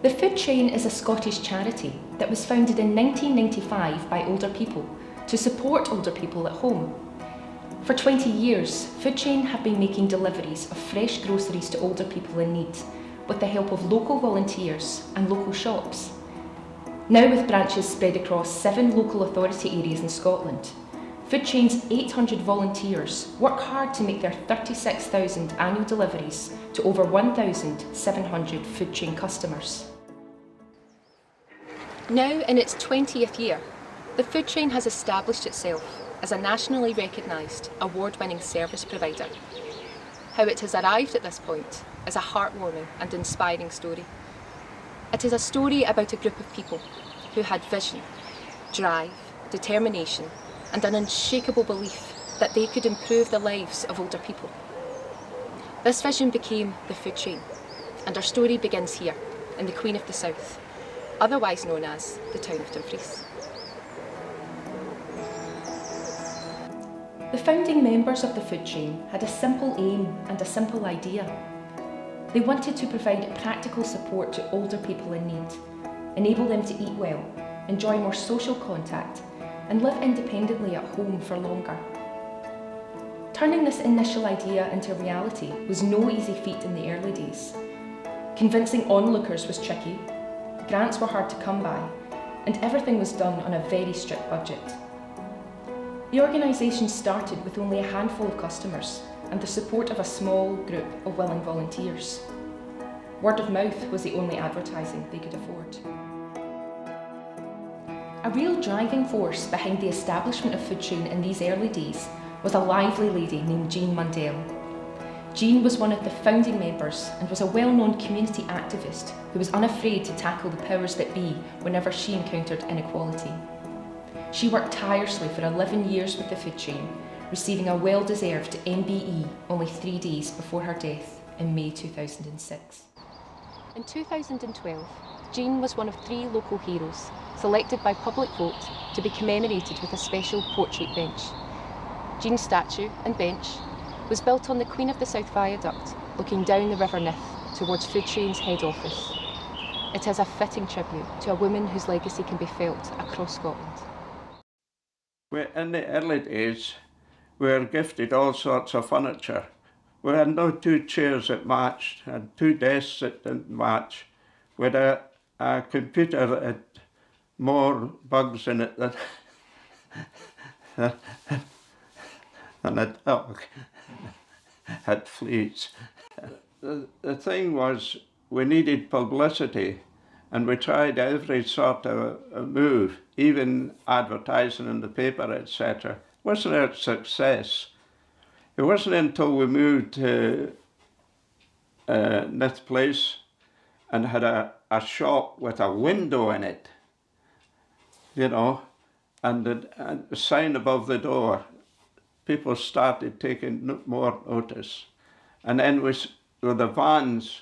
The Food Train is a Scottish charity that was founded in 1995 by older people to support older people at home. For 20 years, Food Train have been making deliveries of fresh groceries to older people in need with the help of local volunteers and local shops. Now with branches spread across 7 local authority areas in Scotland, Food Train's 800 volunteers work hard to make their 36,000 annual deliveries to over 1,700 Food Train customers. Now in its 20th year, the Food Train has established itself as a nationally recognised, award-winning service provider. How it has arrived at this point is a heartwarming and inspiring story. It is a story about a group of people who had vision, drive, determination, and an unshakable belief that they could improve the lives of older people. This vision became the Food Train, and our story begins here, in the Queen of the South, otherwise known as the town of Dumfries. The founding members of the Food Train had a simple aim and a simple idea. They wanted to provide practical support to older people in need, enable them to eat well, enjoy more social contact, and live independently at home for longer. Turning this initial idea into reality was no easy feat in the early days. Convincing onlookers was tricky, grants were hard to come by, and everything was done on a very strict budget. The organisation started with only a handful of customers and the support of a small group of willing volunteers. Word of mouth was the only advertising they could afford. A real driving force behind the establishment of Food Train in these early days was a lively lady named Jean Mundell. Jean was one of the founding members and was a well-known community activist who was unafraid to tackle the powers that be whenever she encountered inequality. She worked tirelessly for 11 years with the Food Train, receiving a well-deserved MBE only 3 days before her death in May 2006. In 2012, Jean was one of 3 local heroes selected by public vote to be commemorated with a special portrait bench. Jean's statue and bench was built on the Queen of the South Viaduct, looking down the River Nith towards Food Train's head office. It is a fitting tribute to a woman whose legacy can be felt across Scotland. In the early days, we were gifted all sorts of furniture. We had no 2 chairs that matched, and 2 desks that didn't match. We had a computer that had more bugs in it than a dog had fleas. The thing was, we needed publicity, and we tried every sort of a move, even advertising in the paper, etc. Wasn't a success. It wasn't until we moved to Nith Place and had a shop with a window in it, you know, and a sign above the door. People started taking more notice. And then with the vans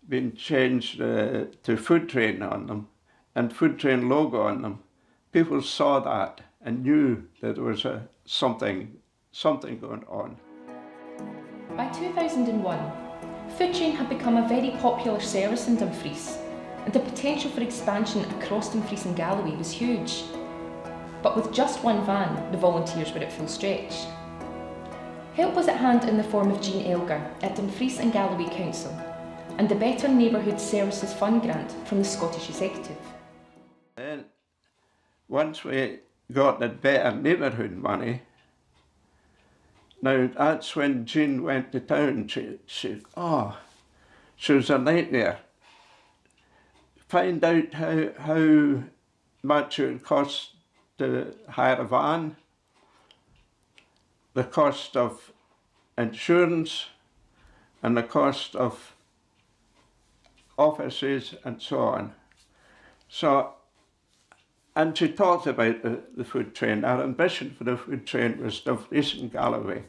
being changed to Food Train on them, and Food Train logo on them, people saw that and knew that there was something going on. By 2001, Food Train had become a very popular service in Dumfries, and the potential for expansion across Dumfries and Galloway was huge. But with just 1 van, the volunteers were at full stretch. Help was at hand in the form of Jean Elgar at Dumfries and Galloway Council, and the Better Neighbourhood Services Fund grant from the Scottish Executive. Then, once we got the Better Neighbourhood money, now that's when Jean went to town. She was a nightmare. Find out how much it would cost to hire a van, the cost of insurance, and the cost of offices and so on. And she talked about the Food Train. Our ambition for the Food Train was Dumfries and Galloway.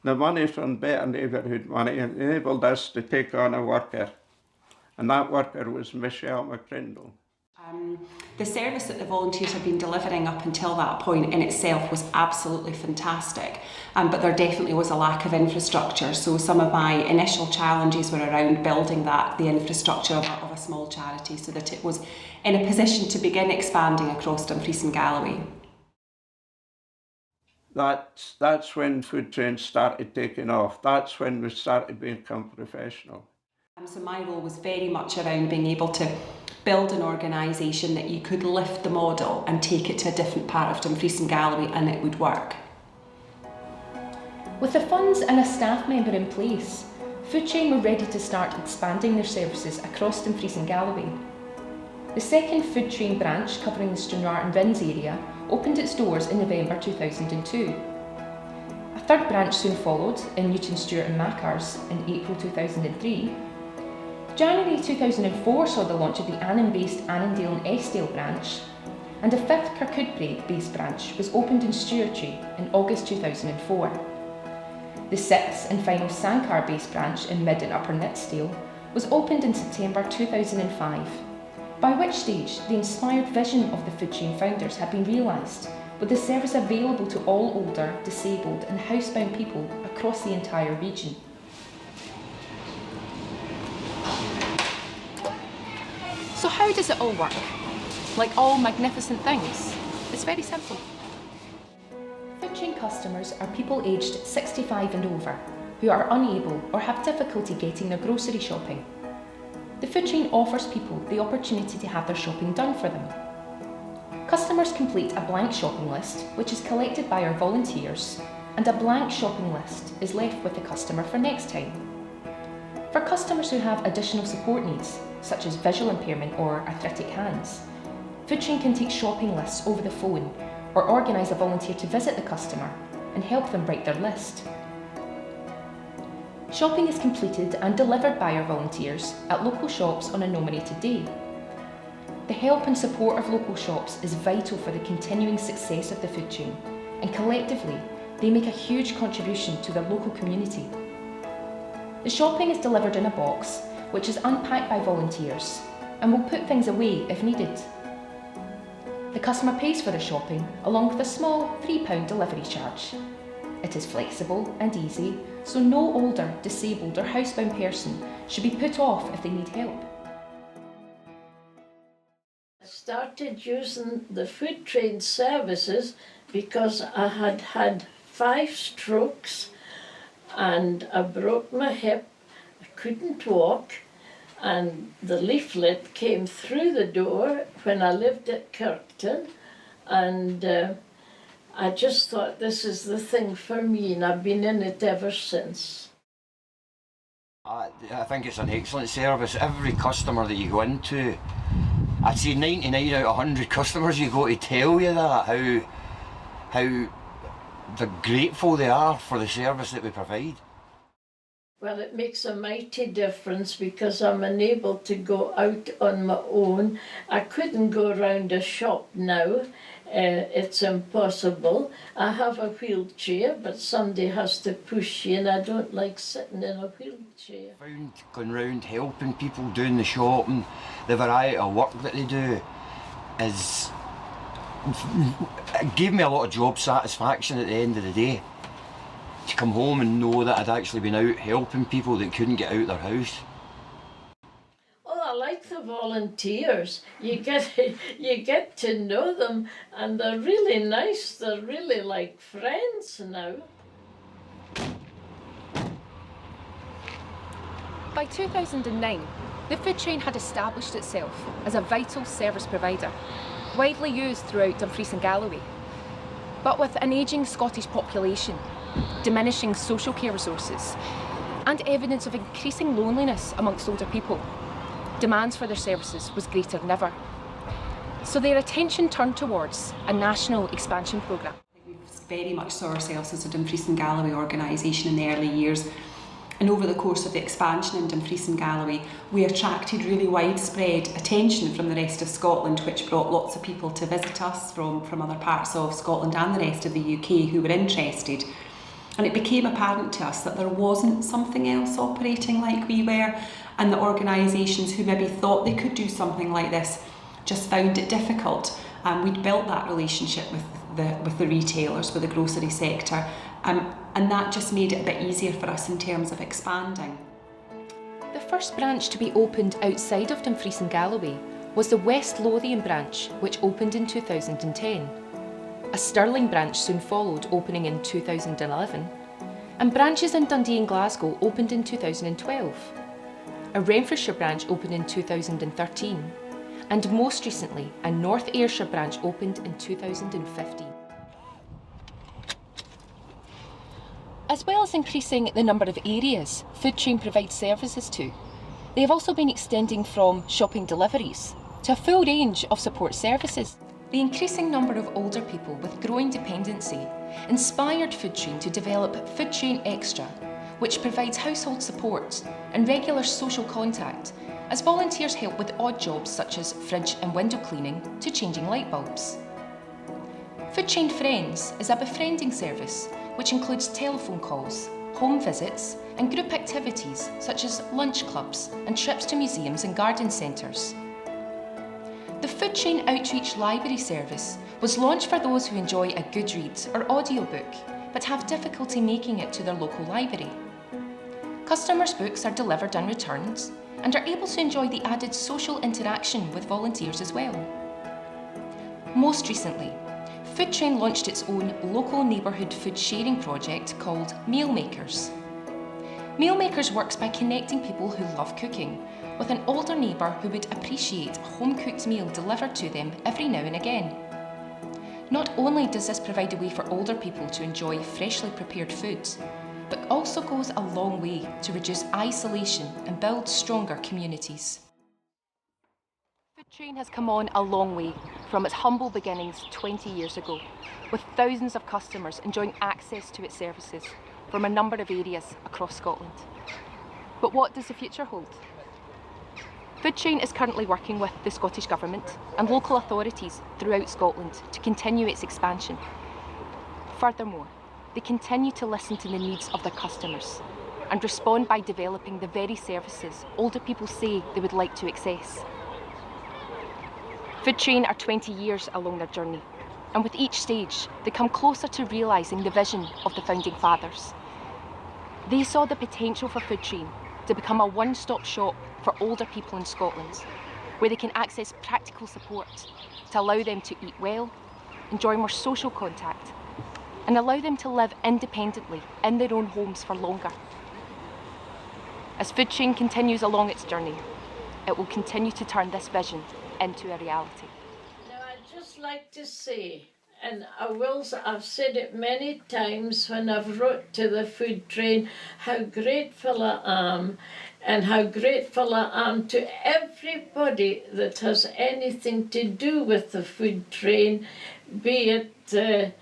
The money from Better Neighbourhood money enabled us to take on a worker, and that worker was Michelle McCrindle. The service that the volunteers had been delivering up until that point in itself was absolutely fantastic, but there definitely was a lack of infrastructure. So some of my initial challenges were around building the infrastructure of a small charity so that it was in a position to begin expanding across Dumfries and Galloway. That's when Food Train started taking off. That's when we started to become professional. So my role was very much around being able to build an organisation that you could lift the model and take it to a different part of Dumfries and Galloway and it would work. With the funds and a staff member in place, Food Train were ready to start expanding their services across Dumfries and Galloway. The second Food Train branch, covering the Stranraer and Rins area, opened its doors in November 2002. A third branch soon followed in Newton Stewart and Macars in April 2003. January 2004 saw the launch of the Annan-based Annandale and Eskdale branch, and a fifth Kirkcudbright-based branch was opened in Stewartry in August 2004. The sixth and final Sanquhar-based branch in Mid and Upper Nitsdale was opened in September 2005, by which stage the inspired vision of the Food Train founders had been realised, with the service available to all older, disabled and housebound people across the entire region. So how does it all work? Like all magnificent things, it's very simple. Food Train customers are people aged 65 and over who are unable or have difficulty getting their grocery shopping. The Food Train offers people the opportunity to have their shopping done for them. Customers complete a blank shopping list, which is collected by our volunteers, and a blank shopping list is left with the customer for next time. For customers who have additional support needs, such as visual impairment or arthritic hands, Food Train can take shopping lists over the phone or organise a volunteer to visit the customer and help them write their list. Shopping is completed and delivered by our volunteers at local shops on a nominated day. The help and support of local shops is vital for the continuing success of the Food Train, and collectively they make a huge contribution to their local community. The shopping is delivered in a box, which is unpacked by volunteers, and will put things away if needed. The customer pays for the shopping along with a small £3 delivery charge. It is flexible and easy, so no older, disabled or housebound person should be put off if they need help. I started using the Food Train services because I had had 5 strokes and I broke my hip. I couldn't walk, and the leaflet came through the door when I lived at Kirkton, and I just thought this is the thing for me, and I've been in it ever since. I think it's an excellent service. Every customer that you go into, I'd say 99 out of 100 customers you go to tell you that, how they're grateful they are for the service that we provide. Well, it makes a mighty difference because I'm unable to go out on my own. I couldn't go around a shop now. It's impossible. I have a wheelchair, but somebody has to push you, and I don't like sitting in a wheelchair. Going round helping people, doing the shopping, the variety of work that they do it gave me a lot of job satisfaction at the end of the day. To come home and know that I'd actually been out helping people that couldn't get out their house. Oh, I like the volunteers. You get to know them, and they're really nice. They're really like friends now. By 2009, the Food Train had established itself as a vital service provider, widely used throughout Dumfries and Galloway. But with an ageing Scottish population, diminishing social care resources, and evidence of increasing loneliness amongst older people, demands for their services was greater than ever. So their attention turned towards a national expansion programme. We very much saw ourselves as a Dumfries and Galloway organisation in the early years, and over the course of the expansion in Dumfries and Galloway, we attracted really widespread attention from the rest of Scotland, which brought lots of people to visit us from other parts of Scotland and the rest of the UK who were interested. And it became apparent to us that there wasn't something else operating like we were, and the organisations who maybe thought they could do something like this just found it difficult. We'd built that relationship with the retailers, with the grocery sector, and that just made it a bit easier for us in terms of expanding. The first branch to be opened outside of Dumfries and Galloway was the West Lothian branch, which opened in 2010. A Stirling branch soon followed, opening in 2011, and branches in Dundee and Glasgow opened in 2012. A Renfrewshire branch opened in 2013, and most recently, a North Ayrshire branch opened in 2015. As well as increasing the number of areas Food Train provides services to, they have also been extending from shopping deliveries to a full range of support services. The increasing number of older people with growing dependency inspired Food Train to develop Food Train Extra, which provides household support and regular social contact as volunteers help with odd jobs such as fridge and window cleaning to changing light bulbs. Food Train Friends is a befriending service which includes telephone calls, home visits and group activities such as lunch clubs and trips to museums and garden centres. The Food Train Outreach Library service was launched for those who enjoy a good read or audiobook but have difficulty making it to their local library. Customers' books are delivered and returned and are able to enjoy the added social interaction with volunteers as well. Most recently, Food Train launched its own local neighbourhood food sharing project called Meal Makers. Meal Makers works by connecting people who love cooking with an older neighbour who would appreciate a home-cooked meal delivered to them every now and again. Not only does this provide a way for older people to enjoy freshly prepared food, but also goes a long way to reduce isolation and build stronger communities. Food Train has come on a long way from its humble beginnings 20 years ago, with thousands of customers enjoying access to its services from a number of areas across Scotland. But what does the future hold? Food Train is currently working with the Scottish Government and local authorities throughout Scotland to continue its expansion. Furthermore, they continue to listen to the needs of their customers and respond by developing the very services older people say they would like to access. Food Train are 20 years along their journey, and with each stage, they come closer to realising the vision of the founding fathers. They saw the potential for Food Train to become a one-stop shop for older people in Scotland, where they can access practical support to allow them to eat well, enjoy more social contact, and allow them to live independently in their own homes for longer. As Food Train continues along its journey, it will continue to turn this vision into a reality. Now, I'd just like to say, and I've said it many times when I've wrote to the Food Train, how grateful I am, and how grateful I am to everybody that has anything to do with the Food Train, be it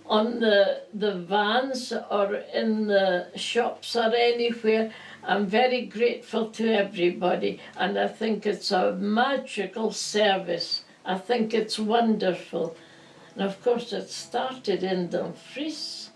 on the vans or in the shops or anywhere. I'm very grateful to everybody, and I think it's a magical service. I think it's wonderful. And of course it started in Dumfries,